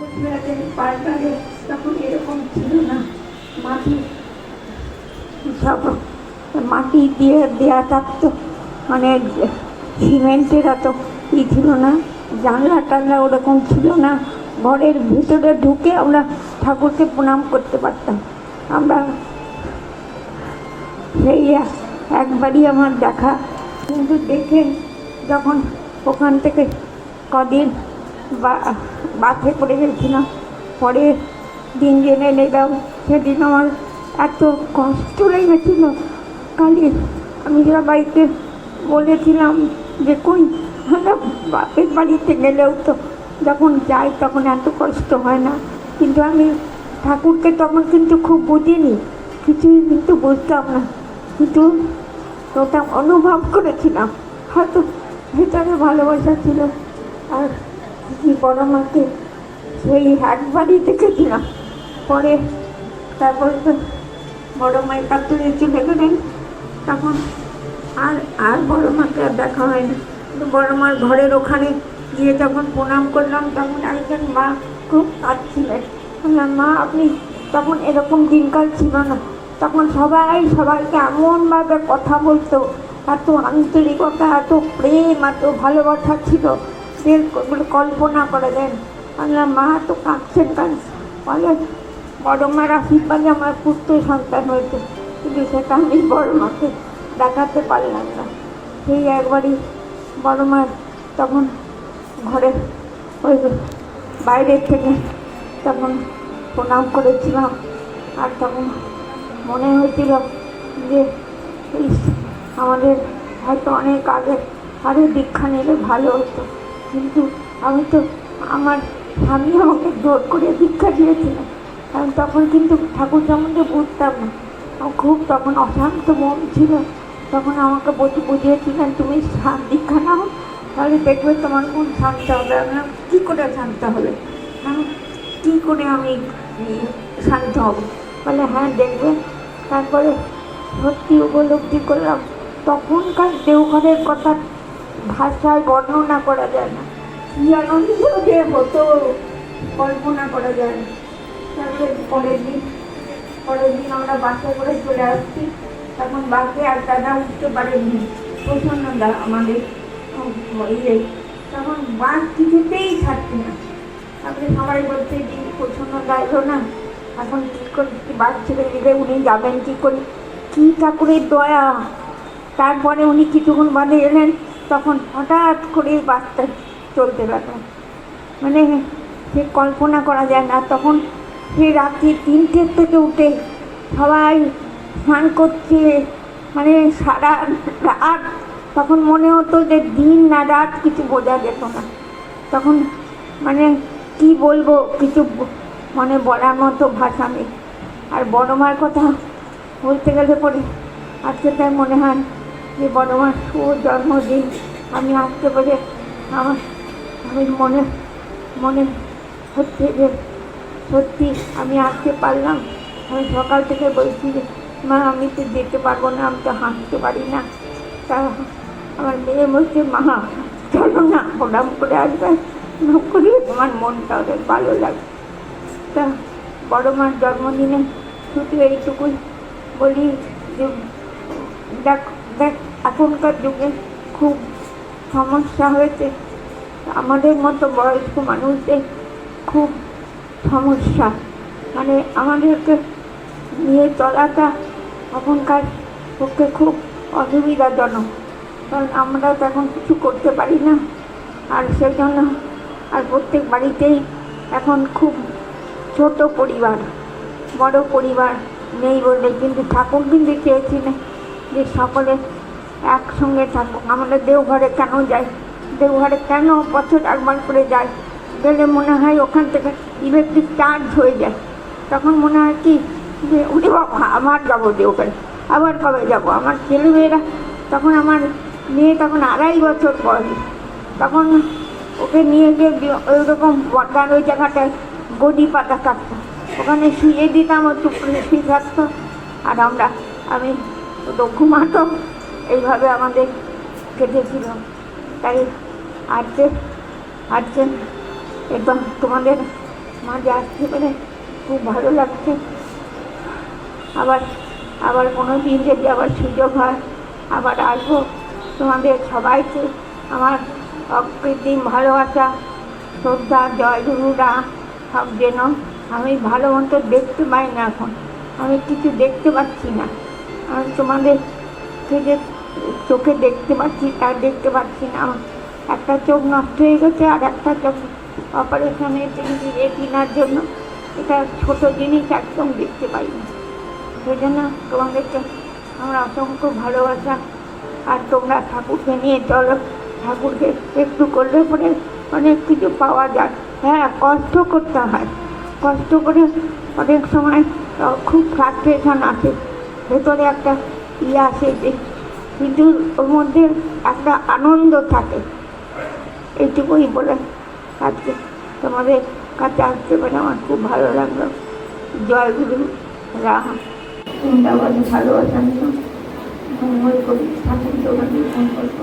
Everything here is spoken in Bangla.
পাল্টালে তখন এরকম ছিল না, মাটি সব মাটি দিয়ে দেওয়া থাকতো, মানে সিমেন্টের অত ছিল না, জানলা টানলা ওরকম ছিল না, ঘরের ভিতরে ঢুকে আমরা ঠাকুরকে প্রণাম করতে পারতাম। আমরা সেই একবারই আমার দেখা, কিন্তু দেখে যখন ওখান থেকে কদিন বাসে করে গেছিলাম, পরে দিন জেনে নিলাম, সেদিন আমার এত কষ্ট লেগেছিল। কালি আমি সবাইকে বলেছিলাম যে কই আমরা বাপের বাড়িতে গেলেও তো যখন যাই তখন এত কষ্ট হয় না, কিন্তু আমি ঠাকুরকে তখন কিন্তু খুব বুঝিনি, কিছুই কিন্তু বুঝতাম না, কিন্তু ওটা অনুভব করেছিলাম, হয়তো ভেতরে ভালোবাসা ছিল। আর বড় মাকে সেই একবারই দেখেছিলাম, পরে তারপরে তো বড় মায়ের কাছে চলে গেলেন, তখন আর আর বড় মাকে আর দেখা হয়নি। বড় মার ঘরের ওখানে গিয়ে যখন প্রণাম করলাম, তখন একজন মা খুব কাঁদছিলেন। বললাম, মা আপনি তখন এরকম দিনকাল ছিল না, তখন সবাই সবাইকে এমনভাবে কথা বলতো, এত আন্তরিকতা, এত প্রেম, এত ভালোবাসা ছিল, সে কল্পনা করে দেন। বললাম, মা তো কাঁদছেন কেন? বলে, বড় মার আশীর্বাদে আমার পুত্র সন্তান হয়েছে, কিন্তু সেটা আমি বড় মাকে দেখাতে পারলাম না। সেই একবারই বড় মার তখন ঘরে ওই বাইরের থেকে তখন প্রণাম করেছিলাম, আর তখন মনে হয়েছিল যে আমাদের হয়তো অনেক আগে আরও দীক্ষা নিলে ভালো হতো, কিন্তু আমি তো আমার স্বামী আমাকে জোর করে দীক্ষা দিয়েছিলাম। আমি তখন কিন্তু ঠাকুর সম্বন্ধে বুঝতাম না, খুব তখন অশান্ত মন ছিল। তখন আমাকে বুঝিয়েছিলেন, তুমি দীক্ষা নাও, তাহলে দেখবে তোমার মন শান্ত হবে। আমি কী করে শান্ত হবে, কী করে আমি শান্ত হব? বলে, হ্যাঁ দেখবে। তারপরে সত্যি উপলব্ধি করলাম, তখনকার দেওঘরের কথা ভাষায় বর্ণনা করা যায় না, কী আনন্দ যে হতো কল্পনা করা যায় না। তারপরে পরের দিন আমরা বাসে করে চলে আসছি, তখন বাসে আর দাদা উঠতে পারেননি, প্রসন্নদা আমাদের তখন বাস কিছুতেই ছাড়ছে না। তারপরে সবাই বলছে যে প্রসন্নদা এলো না, এখন কী করে বাস ছেড়ে দিলে উনি যাবেন কী করে, কী ঠাকুরের দয়া। তারপরে উনি কিছুক্ষণ বাদে এলেন, তখন হঠাৎ করে বাসটা চলতে লাগলো, মানে সে কল্পনা করা যায় না। তখন সে রাত্রি 3টে থেকে উঠে সবাই স্নান করছে, মানে সারা রাত, তখন মনে হতো যে দিন না রাত কিছু বোঝা যেত না। তখন মানে কি বলবো, কিছু মানে বলার মতো ভাষা নেই। আর বড় মার কথা বলতে গেলে পরে আজকে তাই মনে হয় যে বড় মার শুভ জন্মদিন আমি আসতে পারে, আমি মনে হচ্ছে যে সত্যি আমি আসতে পারলাম। আমি সকাল থেকে বলছি যে মা আমি তো যেতে পারবো না, আমি তো হাঁটতে পারি না। তা আমার মেয়ে বলছে, মা চলো না, প্রণাম করে আসবে, প্রণাম করলে তোমার মনটা ওদের ভালো লাগে। তা বড় মার জন্মদিনে শুধু এইটুকুই বলি যে দেখ এখনকার যুগে খুব সমস্যা হয়েছে, আমাদের মতো বয়স্ক মানুষদের খুব সমস্যা, মানে আমাদেরকে নিয়ে চলাটা এখনকার পক্ষে খুব অসুবিধাজনক, কারণ আমরা তো এখন কিছু করতে পারি না। আর সেই জন্য আর প্রত্যেক বাড়িতেই এখন খুব ছোট পরিবার, বড় পরিবার নেই বলে, কিন্তু ঠাকুর কিন্তু চেয়েছিলেন যে সকলে একসঙ্গে থাকুক। আমরা দেওঘরে কেন যাই, দেওঘরে কেন বছর একবার করে যাই, গেলে মনে হয় ওখান থেকে ইলেকট্রিক চার্জ হয়ে যায়, তখন মনে হয় কি যে উঠে বাবা আবার যাবো দেওঘরে, আবার কবে যাবো। আমার ছেলেমেয়েরা তখন, আমার মেয়ে তখন 2.5 বছর বয়স, তখন ওকে নিয়ে গিয়ে ওইরকম বটার ওই জায়গাটায় গদি পাতা থাকতো, ওখানে শুয়ে দিতাম, ও টুকরে শুয়ে থাকতো, আর আমি তো ঘুমাতো, এইভাবে আমাদের কেটেছিল। তাই আজকে এবং তোমাদের মাঝে আসতে পেরে খুব ভালো লাগছে। আবার আবার কোনো দিন যদি আবার সুযোগ হয় আবার আসবো। তোমাদের সবাইকে আমার অকৃত্রিম ভালোবাসা, শ্রদ্ধা, জয়গুরুরা সব যেন। আমি ভালো মতো দেখতে পাই না এখন, আমি কিছু দেখতে পাচ্ছি না। আমি তোমাদের থেকে চোখে দেখতে পাচ্ছি তা দেখতে পাচ্ছি না। আমার একটা চোখ নষ্ট হয়ে গেছে, আর একটা চোখ অপারেশনের রেটিনার জন্য। এটা ছোট জিনিস, একদম দেখতে পাই না। সেই জন্য তোমাদেরকে আমরা অসংখ্য ভালোবাসা। আর তোমরা ঠাকুরকে নিয়ে চলো, ঠাকুরকে একটু করলে পরে অনেক কিছু পাওয়া যায়। হ্যাঁ, কষ্ট করতে হয়, কষ্ট করে অনেক সময় খুব ফ্রাস্ট্রেশন আসে, ভেতরে একটা আসে যে, কিন্তু ওর মধ্যে একটা আনন্দ থাকে। এইটুকুই বলে আজকে তোমাদের কাছে আসতে পারে আমার খুব ভালো লাগলো। জয়গুরু রাম বৃন্দাবন ভালোবাসা মঙ্গল করি ঠাকুর তোমাদের সম্পর্ক।